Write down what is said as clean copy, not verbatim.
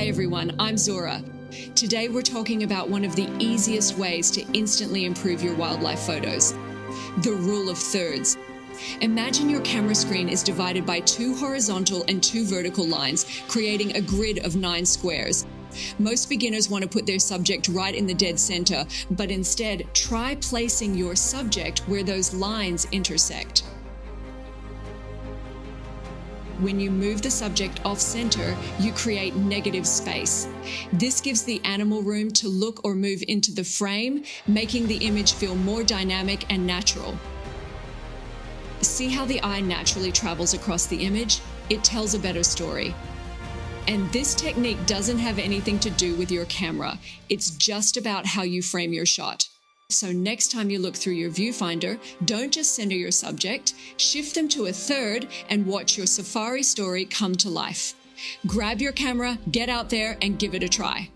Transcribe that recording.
Hi everyone, I'm Zora. Today we're talking about one of the easiest ways to instantly improve your wildlife photos, the rule of thirds. Imagine your camera screen is divided by 2 horizontal and 2 vertical lines, creating a grid of 9 squares. Most beginners want to put their subject right in the dead center, but instead try placing your subject where those lines intersect. When you move the subject off center, you create negative space. This gives the animal room to look or move into the frame, making the image feel more dynamic and natural. See how the eye naturally travels across the image? It tells a better story. And this technique doesn't have anything to do with your camera. It's just about how you frame your shot. So next time you look through your viewfinder, don't just center your subject, shift them to a third and watch your safari story come to life. Grab your camera, get out there and give it a try.